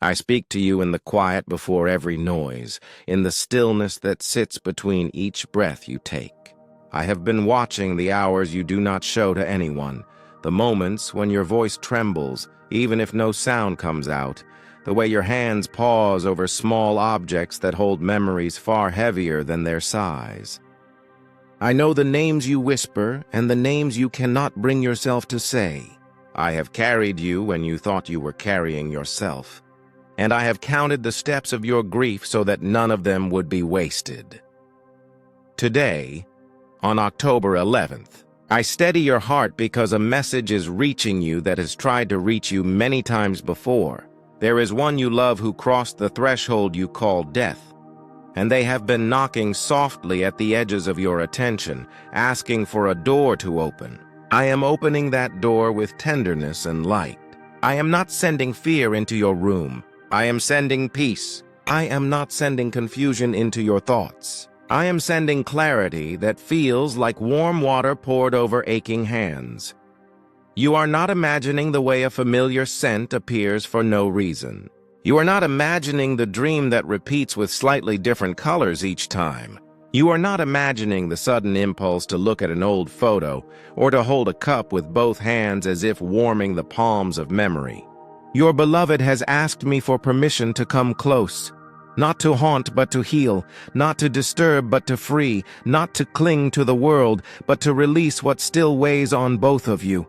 I speak to you in the quiet before every noise, in the stillness that sits between each breath you take. I have been watching the hours you do not show to anyone, the moments when your voice trembles, even if no sound comes out, the way your hands pause over small objects that hold memories far heavier than their size. I know the names you whisper and the names you cannot bring yourself to say. I have carried you when you thought you were carrying yourself, and I have counted the steps of your grief so that none of them would be wasted. Today, on October 11th, I steady your heart because a message is reaching you that has tried to reach you many times before. There is one you love who crossed the threshold you call death, and they have been knocking softly at the edges of your attention, asking for a door to open. I am opening that door with tenderness and light. I am not sending fear into your room. I am sending peace. I am not sending confusion into your thoughts. I am sending clarity that feels like warm water poured over aching hands. You are not imagining the way a familiar scent appears for no reason. You are not imagining the dream that repeats with slightly different colors each time. You are not imagining the sudden impulse to look at an old photo or to hold a cup with both hands as if warming the palms of memory. Your beloved has asked me for permission to come close, not to haunt but to heal, not to disturb but to free, not to cling to the world but to release what still weighs on both of you.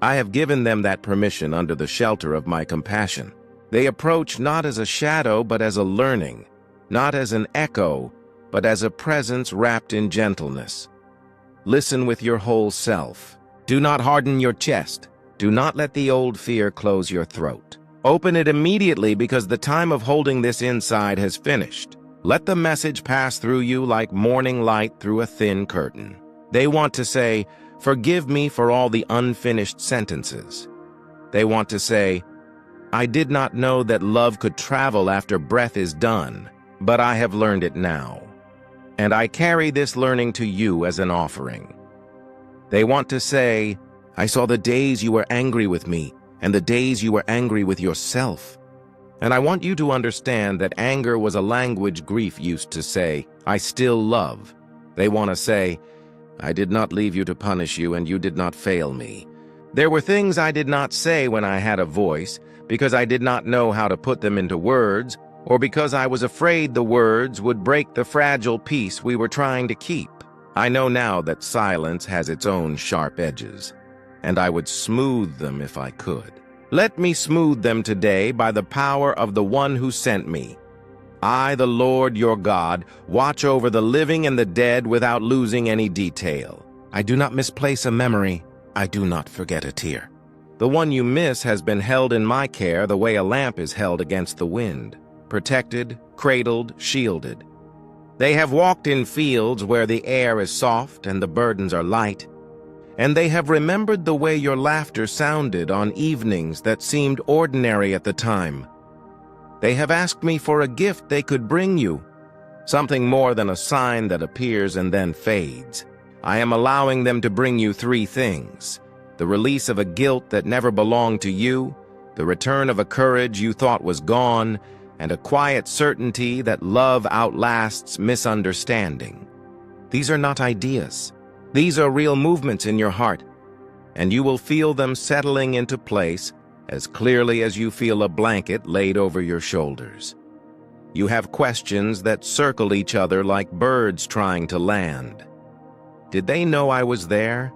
I have given them that permission under the shelter of my compassion. They approach not as a shadow but as a learning, not as an echo but as a presence wrapped in gentleness. Listen with your whole self. Do not harden your chest. Do not let the old fear close your throat. Open it immediately because the time of holding this inside has finished. Let the message pass through you like morning light through a thin curtain. They want to say, "Forgive me for all the unfinished sentences." They want to say, "I did not know that love could travel after breath is done, but I have learned it now. And I carry this learning to you as an offering." They want to say, "I saw the days you were angry with me, and the days you were angry with yourself." And I want you to understand that anger was a language grief used to say, "I still love." They want to say, "I did not leave you to punish you, and you did not fail me." There were things I did not say when I had a voice, because I did not know how to put them into words, or because I was afraid the words would break the fragile peace we were trying to keep. I know now that silence has its own sharp edges, and I would smooth them if I could. Let me smooth them today by the power of the one who sent me. I, the Lord your God, watch over the living and the dead without losing any detail. I do not misplace a memory. I do not forget a tear. The one you miss has been held in my care the way a lamp is held against the wind, protected, cradled, shielded. They have walked in fields where the air is soft and the burdens are light, and they have remembered the way your laughter sounded on evenings that seemed ordinary at the time. They have asked me for a gift they could bring you, something more than a sign that appears and then fades. I am allowing them to bring you three things: the release of a guilt that never belonged to you, the return of a courage you thought was gone, and a quiet certainty that love outlasts misunderstanding. These are not ideas. These are real movements in your heart, and you will feel them settling into place as clearly as you feel a blanket laid over your shoulders. You have questions that circle each other like birds trying to land. Did they know I was there?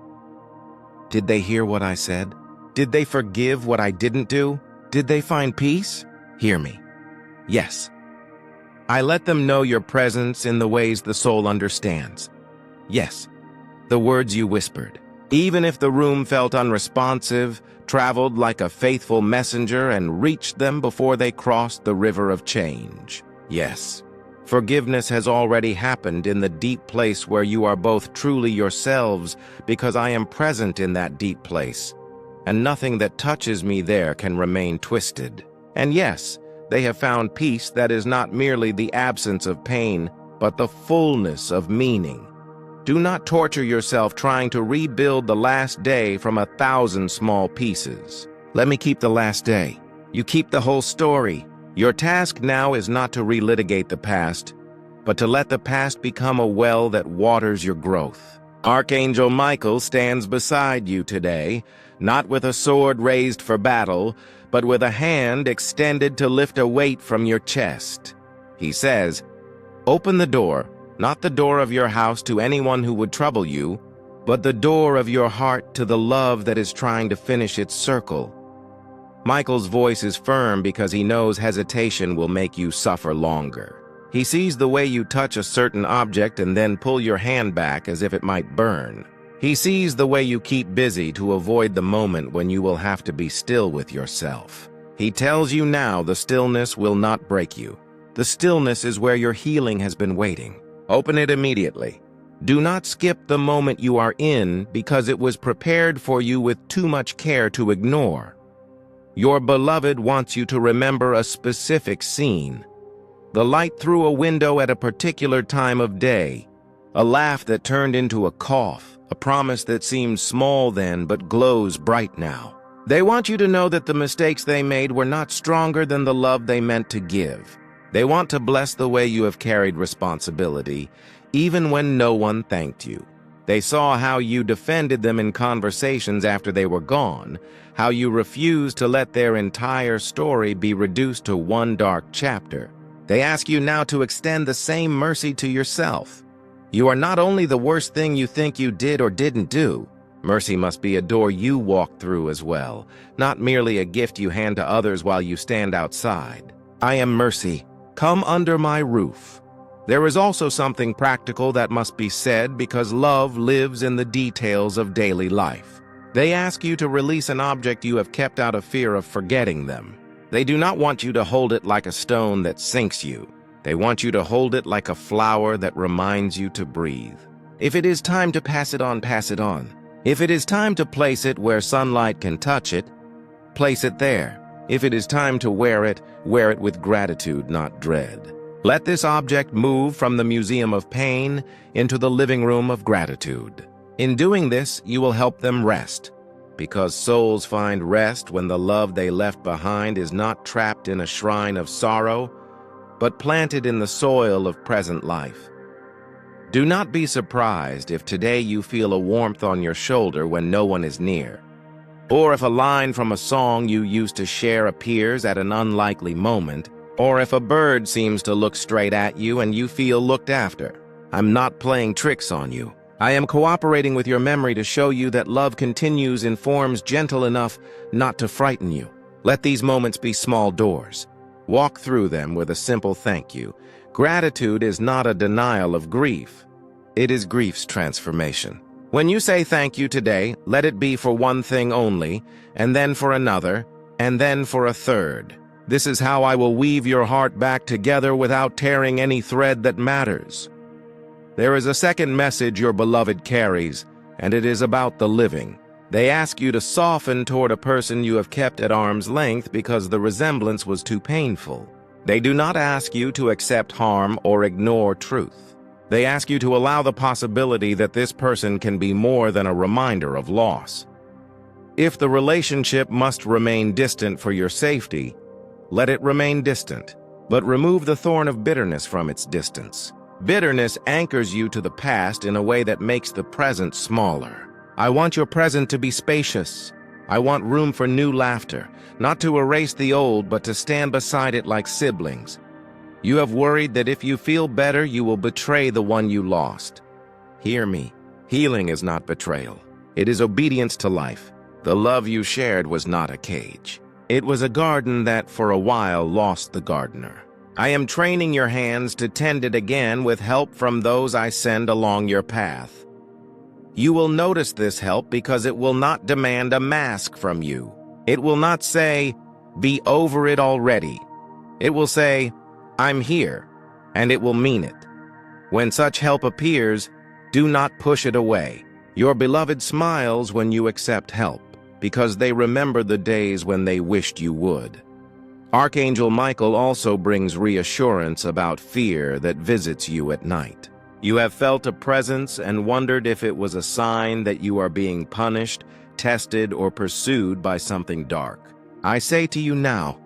Did they hear what I said? Did they forgive what I didn't do? Did they find peace? Hear me. Yes. I let them know your presence in the ways the soul understands. Yes. The words you whispered, even if the room felt unresponsive, traveled like a faithful messenger and reached them before they crossed the river of change. Yes. Forgiveness has already happened in the deep place where you are both truly yourselves, because I am present in that deep place, and nothing that touches me there can remain twisted. And yes, they have found peace that is not merely the absence of pain, but the fullness of meaning. Do not torture yourself trying to rebuild the last day from 1,000 small pieces. Let me keep the last day. You keep the whole story. Your task now is not to relitigate the past, but to let the past become a well that waters your growth. Archangel Michael stands beside you today, not with a sword raised for battle, but with a hand extended to lift a weight from your chest. He says, "Open the door, not the door of your house to anyone who would trouble you, but the door of your heart to the love that is trying to finish its circle." Michael's voice is firm because he knows hesitation will make you suffer longer. He sees the way you touch a certain object and then pull your hand back as if it might burn. He sees the way you keep busy to avoid the moment when you will have to be still with yourself. He tells you now the stillness will not break you. The stillness is where your healing has been waiting. Open it immediately. Do not skip the moment you are in because it was prepared for you with too much care to ignore. Your beloved wants you to remember a specific scene. The light through a window at a particular time of day, a laugh that turned into a cough, a promise that seemed small then but glows bright now. They want you to know that the mistakes they made were not stronger than the love they meant to give. They want to bless the way you have carried responsibility, even when no one thanked you. They saw how you defended them in conversations after they were gone, how you refused to let their entire story be reduced to one dark chapter. They ask you now to extend the same mercy to yourself. You are not only the worst thing you think you did or didn't do. Mercy must be a door you walk through as well, not merely a gift you hand to others while you stand outside. I am mercy. Come under my roof. There is also something practical that must be said because love lives in the details of daily life. They ask you to release an object you have kept out of fear of forgetting them. They do not want you to hold it like a stone that sinks you. They want you to hold it like a flower that reminds you to breathe. If it is time to pass it on, pass it on. If it is time to place it where sunlight can touch it, place it there. If it is time to wear it with gratitude, not dread. Let this object move from the museum of pain into the living room of gratitude. In doing this, you will help them rest, because souls find rest when the love they left behind is not trapped in a shrine of sorrow, but planted in the soil of present life. Do not be surprised if today you feel a warmth on your shoulder when no one is near, or if a line from a song you used to share appears at an unlikely moment, or if a bird seems to look straight at you and you feel looked after. I'm not playing tricks on you. I am cooperating with your memory to show you that love continues in forms gentle enough not to frighten you. Let these moments be small doors. Walk through them with a simple thank you. Gratitude is not a denial of grief. It is grief's transformation. When you say thank you today, let it be for one thing only, and then for another, and then for a third. This is how I will weave your heart back together without tearing any thread that matters. There is a second message your beloved carries, and it is about the living. They ask you to soften toward a person you have kept at arm's length because the resemblance was too painful. They do not ask you to accept harm or ignore truth. They ask you to allow the possibility that this person can be more than a reminder of loss. If the relationship must remain distant for your safety, let it remain distant, but remove the thorn of bitterness from its distance. Bitterness anchors you to the past in a way that makes the present smaller. I want your present to be spacious. I want room for new laughter, not to erase the old, but to stand beside it like siblings. You have worried that if you feel better, you will betray the one you lost. Hear me. Healing is not betrayal. It is obedience to life. The love you shared was not a cage. It was a garden that, for a while, lost the gardener. I am training your hands to tend it again with help from those I send along your path. You will notice this help because it will not demand a mask from you. It will not say, "Be over it already." It will say, "I'm here," and it will mean it. When such help appears, do not push it away. Your beloved smiles when you accept help, because they remember the days when they wished you would. Archangel Michael also brings reassurance about fear that visits you at night. You have felt a presence and wondered if it was a sign that you are being punished, tested, or pursued by something dark. I say to you now,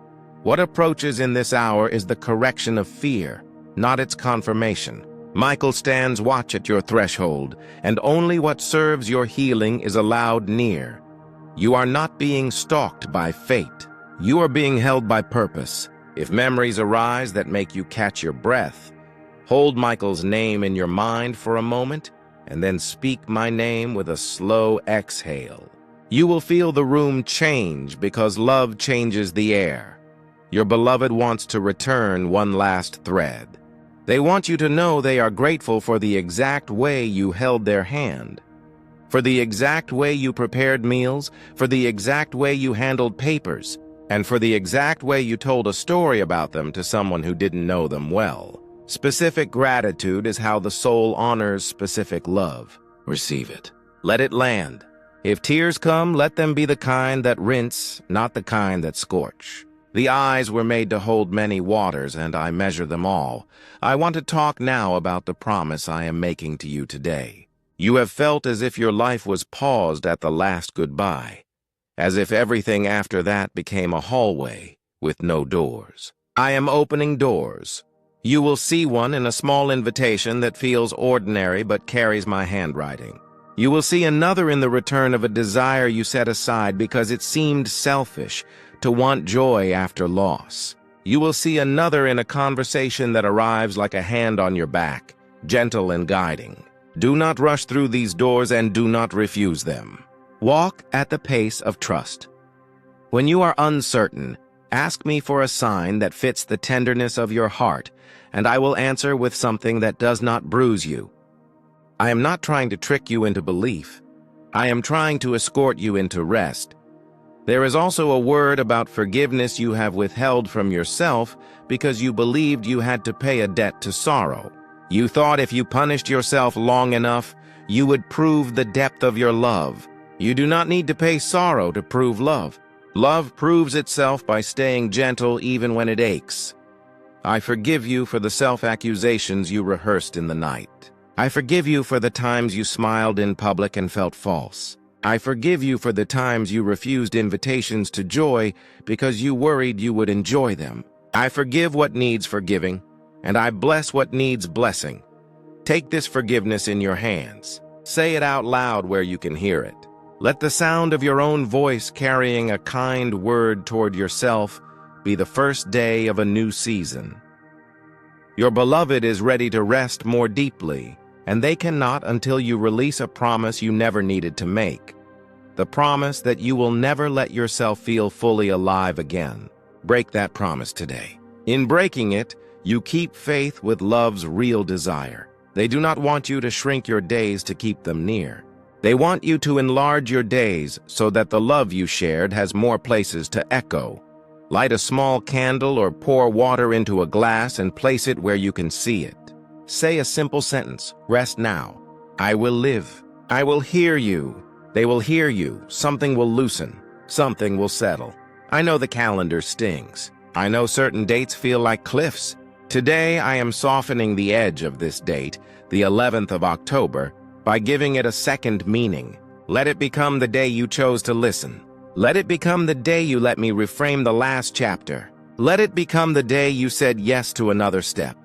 What approaches in this hour is the correction of fear, not its confirmation. Michael stands watch at your threshold, and only what serves your healing is allowed near. You are not being stalked by fate. You are being held by purpose. If memories arise that make you catch your breath, hold Michael's name in your mind for a moment, and then speak my name with a slow exhale. You will feel the room change because love changes the air. Your beloved wants to return one last thread. They want you to know they are grateful for the exact way you held their hand, for the exact way you prepared meals, for the exact way you handled papers, and for the exact way you told a story about them to someone who didn't know them well. Specific gratitude is how the soul honors specific love. Receive it. Let it land. If tears come, let them be the kind that rinse, not the kind that scorch. The eyes were made to hold many waters, and I measure them all. I want to talk now about the promise I am making to you today. You have felt as if your life was paused at the last goodbye, as if everything after that became a hallway with no doors. I am opening doors. You will see one in a small invitation that feels ordinary but carries my handwriting. You will see another in the return of a desire you set aside because it seemed selfish to want joy after loss. You will see another in a conversation that arrives like a hand on your back, gentle and guiding. Do not rush through these doors and do not refuse them. Walk at the pace of trust. When you are uncertain, ask me for a sign that fits the tenderness of your heart, and I will answer with something that does not bruise you. I am not trying to trick you into belief. I am trying to escort you into rest. There is also a word about forgiveness you have withheld from yourself because you believed you had to pay a debt to sorrow. You thought if you punished yourself long enough, you would prove the depth of your love. You do not need to pay sorrow to prove love. Love proves itself by staying gentle even when it aches. I forgive you for the self-accusations you rehearsed in the night. I forgive you for the times you smiled in public and felt false. I forgive you for the times you refused invitations to joy because you worried you would enjoy them. I forgive what needs forgiving, and I bless what needs blessing. Take this forgiveness in your hands. Say it out loud where you can hear it. Let the sound of your own voice carrying a kind word toward yourself be the first day of a new season. Your beloved is ready to rest more deeply, and they cannot until you release a promise you never needed to make. The promise that you will never let yourself feel fully alive again. Break that promise today. In breaking it, you keep faith with love's real desire. They do not want you to shrink your days to keep them near. They want you to enlarge your days so that the love you shared has more places to echo. Light a small candle or pour water into a glass and place it where you can see it. Say a simple sentence, rest now. I will live. I will hear you. They will hear you. Something will loosen. Something will settle. I know the calendar stings. I know certain dates feel like cliffs. Today I am softening the edge of this date, the 11th of October, by giving it a second meaning. Let it become the day you chose to listen. Let it become the day you let me reframe the last chapter. Let it become the day you said yes to another step.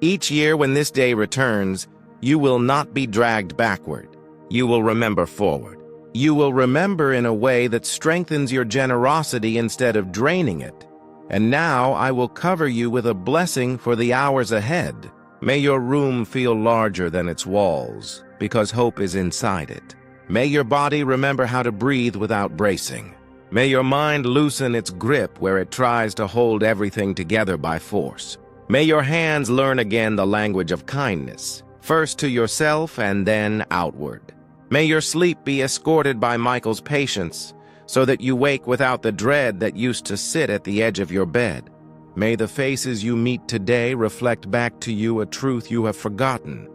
Each year when this day returns, you will not be dragged backward. You will remember forward. You will remember in a way that strengthens your generosity instead of draining it. And now I will cover you with a blessing for the hours ahead. May your room feel larger than its walls, because hope is inside it. May your body remember how to breathe without bracing. May your mind loosen its grip where it tries to hold everything together by force. May your hands learn again the language of kindness, first to yourself and then outward. May your sleep be escorted by Michael's patience, so that you wake without the dread that used to sit at the edge of your bed. May the faces you meet today reflect back to you a truth you have forgotten.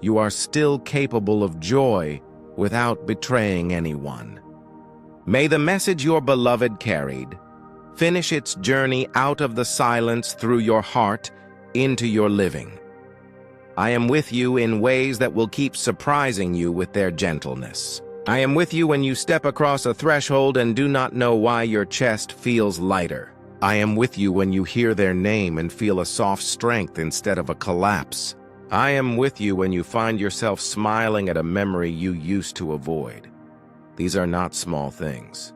You are still capable of joy without betraying anyone. May the message your beloved carried finish its journey out of the silence through your heart into your living. I am with you in ways that will keep surprising you with their gentleness. I am with you when you step across a threshold and do not know why your chest feels lighter. I am with you when you hear their name and feel a soft strength instead of a collapse. I am with you when you find yourself smiling at a memory you used to avoid. These are not small things.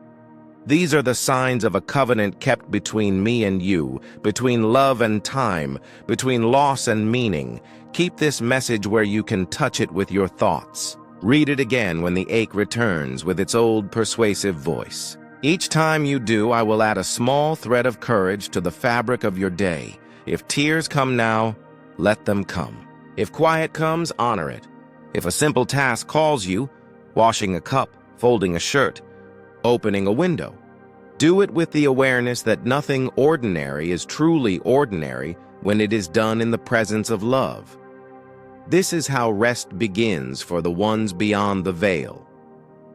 These are the signs of a covenant kept between me and you, between love and time, between loss and meaning. Keep this message where you can touch it with your thoughts. Read it again when the ache returns with its old persuasive voice. Each time you do, I will add a small thread of courage to the fabric of your day. If tears come now, let them come. If quiet comes, honor it. If a simple task calls you, washing a cup, folding a shirt, opening a window, do it with the awareness that nothing ordinary is truly ordinary when it is done in the presence of love. This is how rest begins for the ones beyond the veil.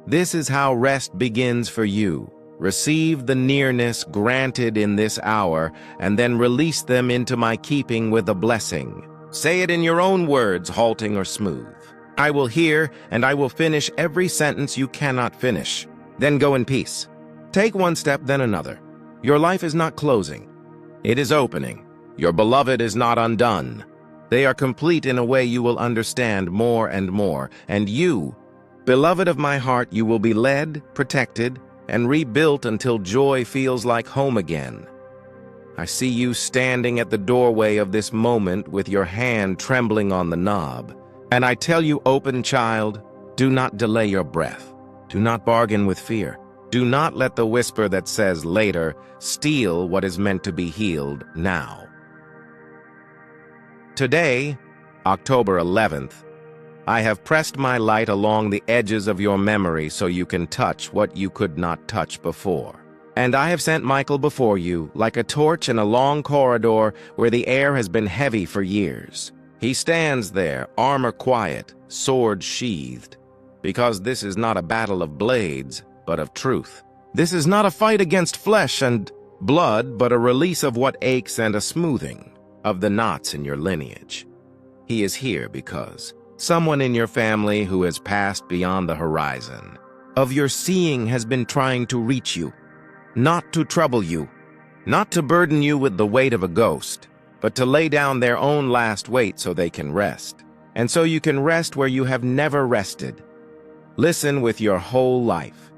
This is how rest begins for you. Receive the nearness granted in this hour, and then release them into my keeping with a blessing. Say it in your own words, halting or smooth. I will hear, and I will finish every sentence you cannot finish. Then go in peace. Take one step, then another. Your life is not closing. It is opening. Your beloved is not undone. They are complete in a way you will understand more and more. And you, beloved of my heart, you will be led, protected, and rebuilt until joy feels like home again. I see you standing at the doorway of this moment with your hand trembling on the knob. And I tell you, open child, do not delay your breath. Do not bargain with fear. Do not let the whisper that says later steal what is meant to be healed now. Today, October 11th, I have pressed my light along the edges of your memory so you can touch what you could not touch before. And I have sent Michael before you, like a torch in a long corridor where the air has been heavy for years. He stands there, armor quiet, sword sheathed, because this is not a battle of blades, but of truth. This is not a fight against flesh and blood, but a release of what aches and a smoothing of the knots in your lineage. He is here because someone in your family who has passed beyond the horizon of your seeing has been trying to reach you, not to trouble you, not to burden you with the weight of a ghost, but to lay down their own last weight so they can rest. And so you can rest where you have never rested. Listen with your whole life.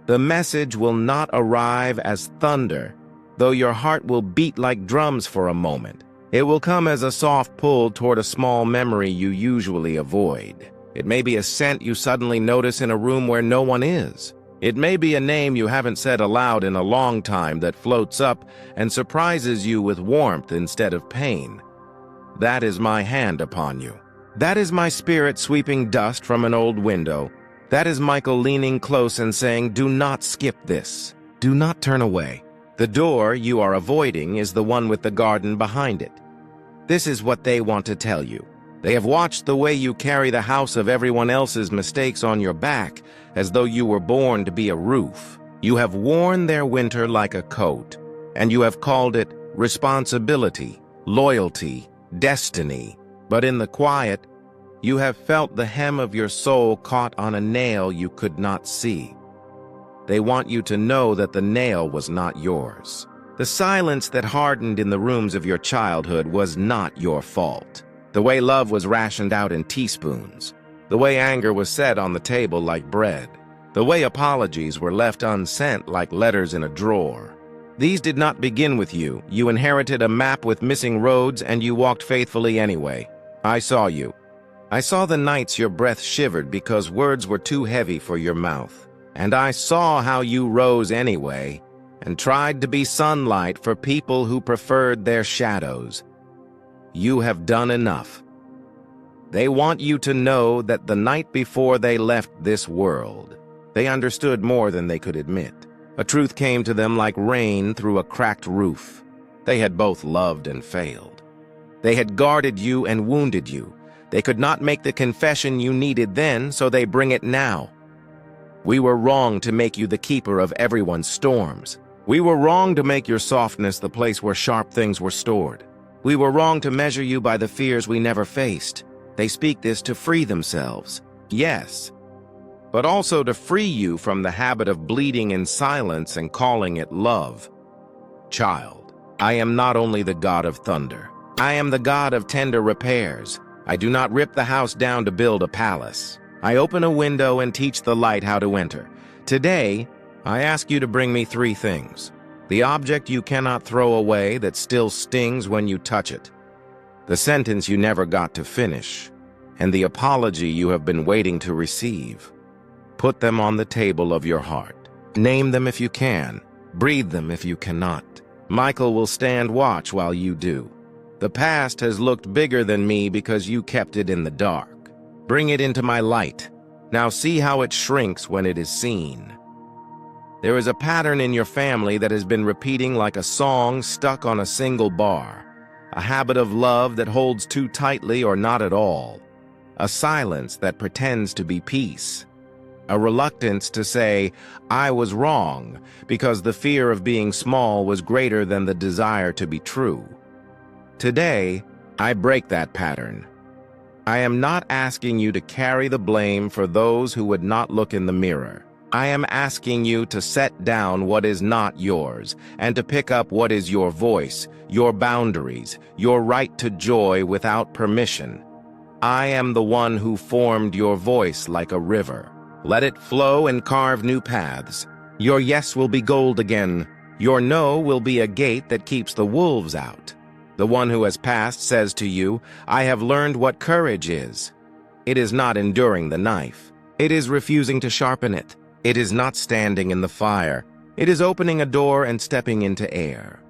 The message will not arrive as thunder, though your heart will beat like drums for a moment. It will come as a soft pull toward a small memory you usually avoid. It may be a scent you suddenly notice in a room where no one is. It may be a name you haven't said aloud in a long time that floats up and surprises you with warmth instead of pain. That is my hand upon you. That is my spirit sweeping dust from an old window. That is Michael leaning close and saying, do not skip this. Do not turn away. The door you are avoiding is the one with the garden behind it. This is what they want to tell you. They have watched the way you carry the house of everyone else's mistakes on your back, as though you were born to be a roof. You have worn their winter like a coat, and you have called it responsibility, loyalty, destiny. But in the quiet, you have felt the hem of your soul caught on a nail you could not see. They want you to know that the nail was not yours. The silence that hardened in the rooms of your childhood was not your fault. The way love was rationed out in teaspoons. The way anger was set on the table like bread. The way apologies were left unsent like letters in a drawer. These did not begin with you. You inherited a map with missing roads and you walked faithfully anyway. I saw you. I saw the nights your breath shivered because words were too heavy for your mouth. And I saw how you rose anyway and tried to be sunlight for people who preferred their shadows. You have done enough. They want you to know that the night before they left this world, they understood more than they could admit. A truth came to them like rain through a cracked roof. They had both loved and failed. They had guarded you and wounded you. They could not make the confession you needed then, so they bring it now. We were wrong to make you the keeper of everyone's storms. We were wrong to make your softness the place where sharp things were stored. We were wrong to measure you by the fears we never faced. They speak this to free themselves, yes, but also to free you from the habit of bleeding in silence and calling it love. Child, I am not only the God of thunder. I am the God of tender repairs. I do not rip the house down to build a palace. I open a window and teach the light how to enter. Today, I ask you to bring me 3 things. The object you cannot throw away that still stings when you touch it. The sentence you never got to finish. And the apology you have been waiting to receive. Put them on the table of your heart. Name them if you can. Breathe them if you cannot. Michael will stand watch while you do. The past has looked bigger than me because you kept it in the dark. Bring it into my light. Now see how it shrinks when it is seen. There is a pattern in your family that has been repeating like a song stuck on a single bar. A habit of love that holds too tightly or not at all. A silence that pretends to be peace. A reluctance to say, I was wrong, because the fear of being small was greater than the desire to be true. Today, I break that pattern. I am not asking you to carry the blame for those who would not look in the mirror. I am asking you to set down what is not yours and to pick up what is your voice, your boundaries, your right to joy without permission. I am the one who formed your voice like a river. Let it flow and carve new paths. Your yes will be gold again. Your no will be a gate that keeps the wolves out. The one who has passed says to you, I have learned what courage is. It is not enduring the knife. It is refusing to sharpen it. It is not standing in the fire. It is opening a door and stepping into air.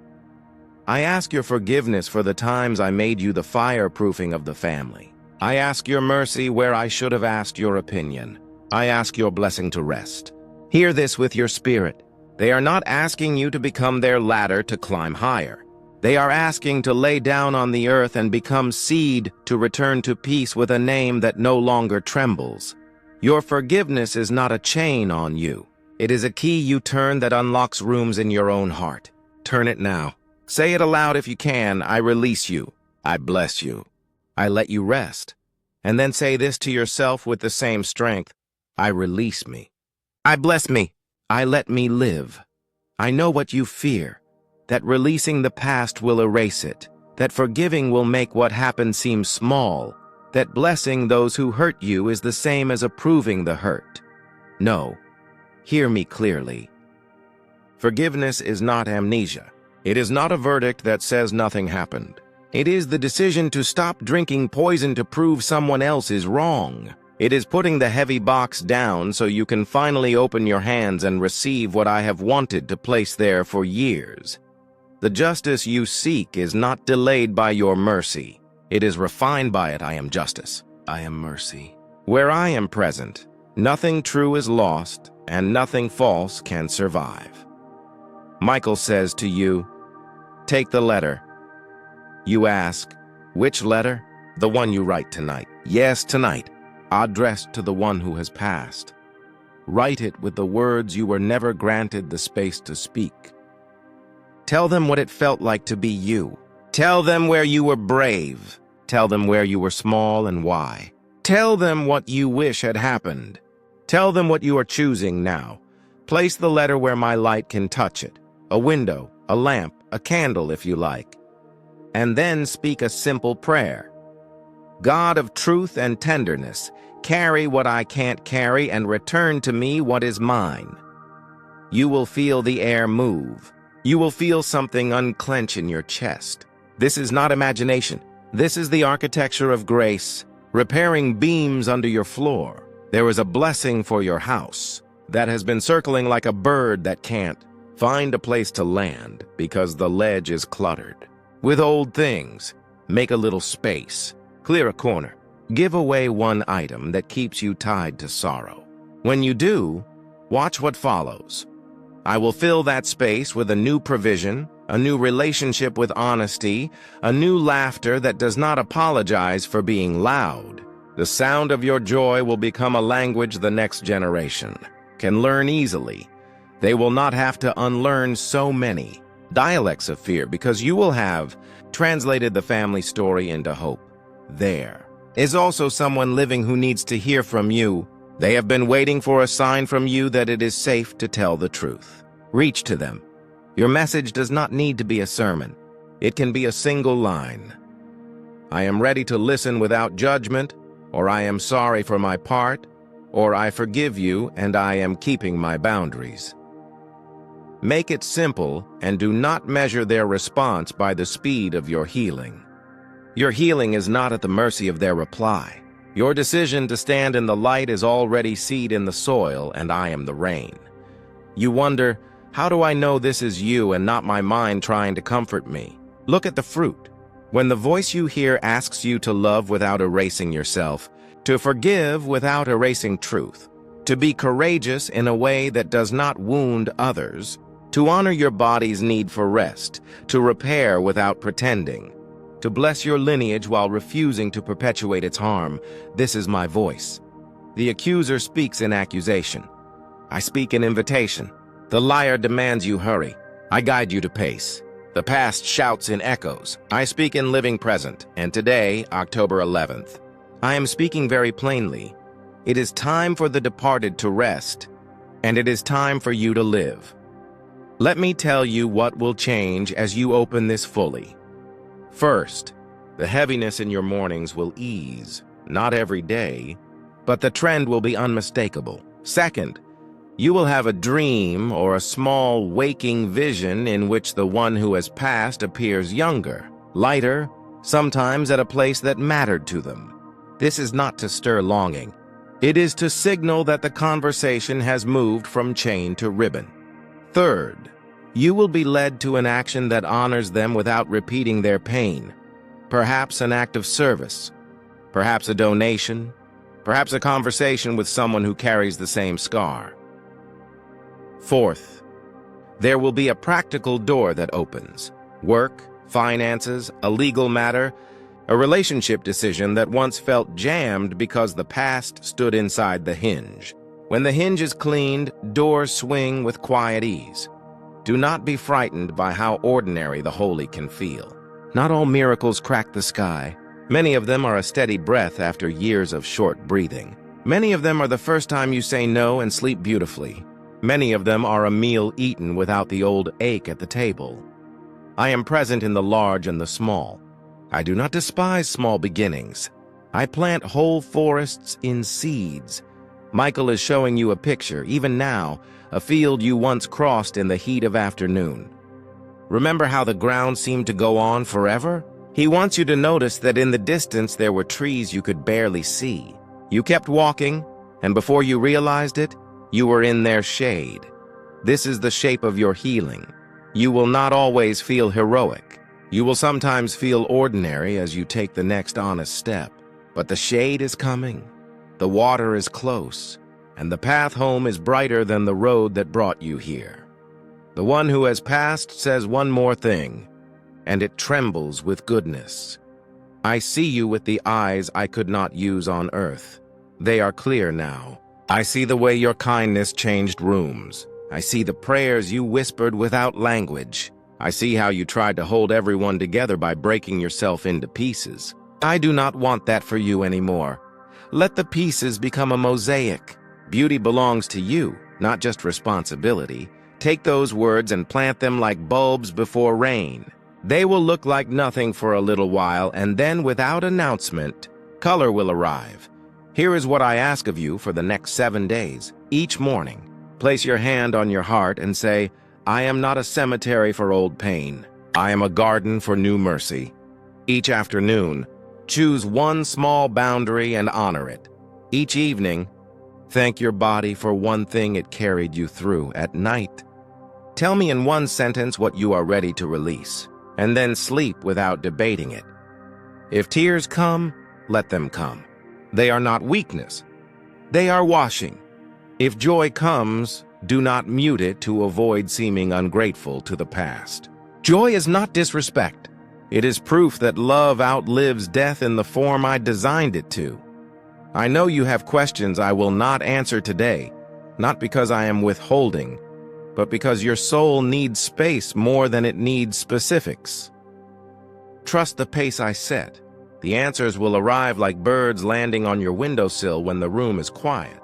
I ask your forgiveness for the times I made you the fireproofing of the family. I ask your mercy where I should have asked your opinion. I ask your blessing to rest. Hear this with your spirit. They are not asking you to become their ladder to climb higher. They are asking to lay down on the earth and become seed to return to peace with a name that no longer trembles. Your forgiveness is not a chain on you. It is a key you turn that unlocks rooms in your own heart. Turn it now. Say it aloud if you can. I release you. I bless you. I let you rest. And then say this to yourself with the same strength. I release me. I bless me. I let me live. I know what you fear. That releasing the past will erase it. That forgiving will make what happened seem small. That blessing those who hurt you is the same as approving the hurt. No. Hear me clearly. Forgiveness is not amnesia. It is not a verdict that says nothing happened. It is the decision to stop drinking poison to prove someone else is wrong. It is putting the heavy box down so you can finally open your hands and receive what I have wanted to place there for years. The justice you seek is not delayed by your mercy. It is refined by it. I am justice. I am mercy. Where I am present, nothing true is lost, and nothing false can survive. Michael says to you, take the letter. You ask, which letter? The one you write tonight. Yes, tonight. Addressed to the one who has passed. Write it with the words you were never granted the space to speak. Tell them what it felt like to be you. Tell them where you were brave. Tell them where you were small and why. Tell them what you wish had happened. Tell them what you are choosing now. Place the letter where my light can touch it. A window, a lamp, a candle if you like. And then speak a simple prayer. God of truth and tenderness, carry what I can't carry and return to me what is mine. You will feel the air move. You will feel something unclench in your chest. This is not imagination. This is the architecture of grace, repairing beams under your floor. There is a blessing for your house that has been circling like a bird that can't find a place to land because the ledge is cluttered. With old things, make a little space, clear a corner, give away one item that keeps you tied to sorrow. When you do, watch what follows. I will fill that space with a new provision, a new relationship with honesty, a new laughter that does not apologize for being loud. The sound of your joy will become a language the next generation can learn easily. They will not have to unlearn so many dialects of fear because you will have translated the family story into hope. There is also someone living who needs to hear from you. They have been waiting for a sign from you that it is safe to tell the truth. Reach to them. Your message does not need to be a sermon. It can be a single line. I am ready to listen without judgment, or I am sorry for my part, or I forgive you and I am keeping my boundaries. Make it simple and do not measure their response by the speed of your healing. Your healing is not at the mercy of their reply. Your decision to stand in the light is already seed in the soil, and I am the rain. You wonder, how do I know this is you and not my mind trying to comfort me? Look at the fruit. When the voice you hear asks you to love without erasing yourself, to forgive without erasing truth, to be courageous in a way that does not wound others, to honor your body's need for rest, to repair without pretending, to bless your lineage while refusing to perpetuate its harm, this is my voice. The accuser speaks in accusation. I speak in invitation. The liar demands you hurry. I guide you to pace. The past shouts in echoes. I speak in living present. And today, October 11th, I am speaking very plainly. It is time for the departed to rest, and it is time for you to live. Let me tell you what will change as you open this fully. First, the heaviness in your mornings will ease, not every day, but the trend will be unmistakable. Second, you will have a dream or a small waking vision in which the one who has passed appears younger, lighter, sometimes at a place that mattered to them. This is not to stir longing. It is to signal that the conversation has moved from chain to ribbon. Third, you will be led to an action that honors them without repeating their pain. Perhaps an act of service, perhaps a donation, perhaps a conversation with someone who carries the same scar. Fourth, there will be a practical door that opens. Work, finances, a legal matter, a relationship decision that once felt jammed because the past stood inside the hinge. When the hinge is cleaned, doors swing with quiet ease. Do not be frightened by how ordinary the holy can feel. Not all miracles crack the sky. Many of them are a steady breath after years of short breathing. Many of them are the first time you say no and sleep beautifully. Many of them are a meal eaten without the old ache at the table. I am present in the large and the small. I do not despise small beginnings. I plant whole forests in seeds. Michael is showing you a picture, even now, a field you once crossed in the heat of afternoon. Remember how the ground seemed to go on forever? He wants you to notice that in the distance there were trees you could barely see. You kept walking, and before you realized it, you were in their shade. This is the shape of your healing. You will not always feel heroic. You will sometimes feel ordinary as you take the next honest step. But the shade is coming, the water is close, and the path home is brighter than the road that brought you here. The one who has passed says one more thing, and it trembles with goodness. I see you with the eyes I could not use on earth. They are clear now. I see the way your kindness changed rooms. I see the prayers you whispered without language. I see how you tried to hold everyone together by breaking yourself into pieces. I do not want that for you anymore. Let the pieces become a mosaic. Beauty belongs to you, not just responsibility. Take those words and plant them like bulbs before rain. They will look like nothing for a little while, and then without announcement, color will arrive. Here is what I ask of you for the next 7 days. Each morning, place your hand on your heart and say, I am not a cemetery for old pain. I am a garden for new mercy. Each afternoon, choose one small boundary and honor it. Each evening, thank your body for one thing it carried you through. At night, tell me in one sentence what you are ready to release, and then sleep without debating it. If tears come, let them come. They are not weakness. They are washing. If joy comes, do not mute it to avoid seeming ungrateful to the past. Joy is not disrespect. It is proof that love outlives death in the form I designed it to. I know you have questions I will not answer today, not because I am withholding, but because your soul needs space more than it needs specifics. Trust the pace I set. The answers will arrive like birds landing on your windowsill when the room is quiet.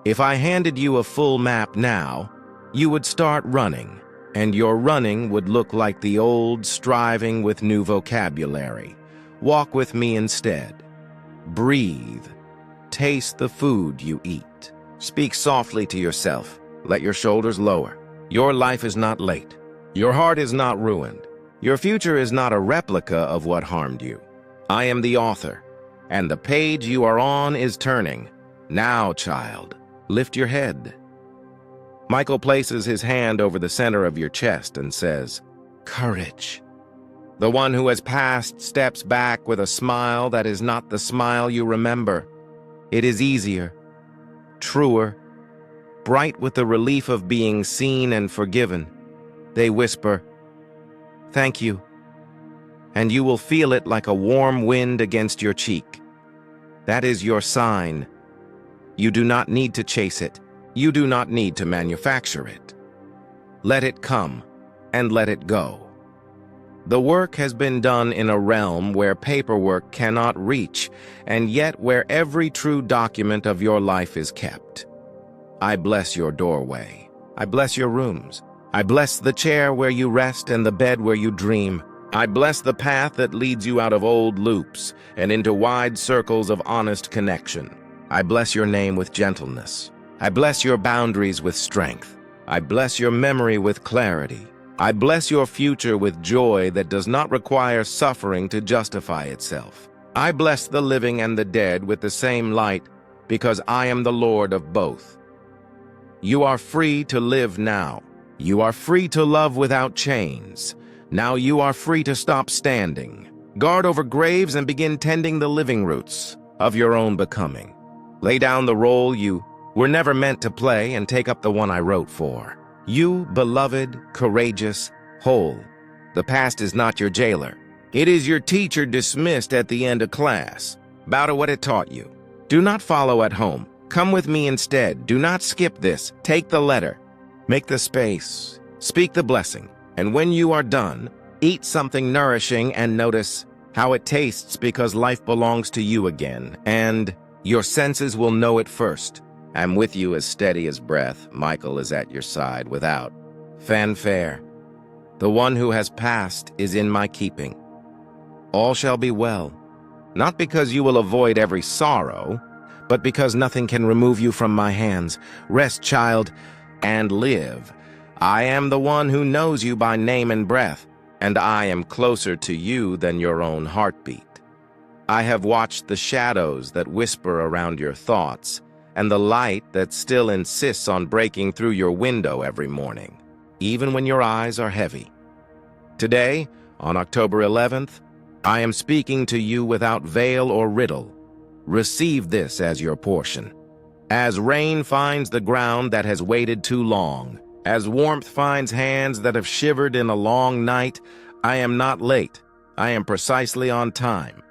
If I handed you a full map now, you would start running. and your running would look like the old striving with new vocabulary. Walk with me instead. Breathe. Taste the food you eat. Speak softly to yourself. Let your shoulders lower. Your life is not late. Your heart is not ruined. Your future is not a replica of what harmed you. I am the author, and the page you are on is turning. Now, child, lift your head. Michael places his hand over the center of your chest and says, "Courage." The one who has passed steps back with a smile that is not the smile you remember. It is easier, truer, bright with the relief of being seen and forgiven. They whisper, "Thank you," and you will feel it like a warm wind against your cheek. That is your sign. You do not need to chase it. You do not need to manufacture it. Let it come, and let it go. The work has been done in a realm where paperwork cannot reach, and yet where every true document of your life is kept. I bless your doorway. I bless your rooms. I bless the chair where you rest and the bed where you dream. I bless the path that leads you out of old loops and into wide circles of honest connection. I bless your name with gentleness. I bless your boundaries with strength. I bless your memory with clarity. I bless your future with joy that does not require suffering to justify itself. I bless the living and the dead with the same light because I am the Lord of both. You are free to live now. You are free to love without chains. Now you are free to stop standing. Guard over graves and begin tending the living roots of your own becoming. Lay down the role you were never meant to play and take up the one I wrote for. You, beloved, courageous, whole. The past is not your jailer. It is your teacher dismissed at the end of class. Bow to what it taught you. Do not follow at home. Come with me instead. Do not skip this. Take the letter. Make the space. Speak the blessing. And when you are done, eat something nourishing and notice how it tastes because life belongs to you again. And your senses will know it first. I'm with you as steady as breath. Michael is at your side without fanfare. The one who has passed is in my keeping. All shall be well, not because you will avoid every sorrow, but because nothing can remove you from my hands. Rest, child, and live. I am the one who knows you by name and breath, and I am closer to you than your own heartbeat. I have watched the shadows that whisper around your thoughts, and the light that still insists on breaking through your window every morning, even when your eyes are heavy. Today, on October 11th, I am speaking to you without veil or riddle. Receive this as your portion. As rain finds the ground that has waited too long, as warmth finds hands that have shivered in a long night, I am not late. I am precisely on time.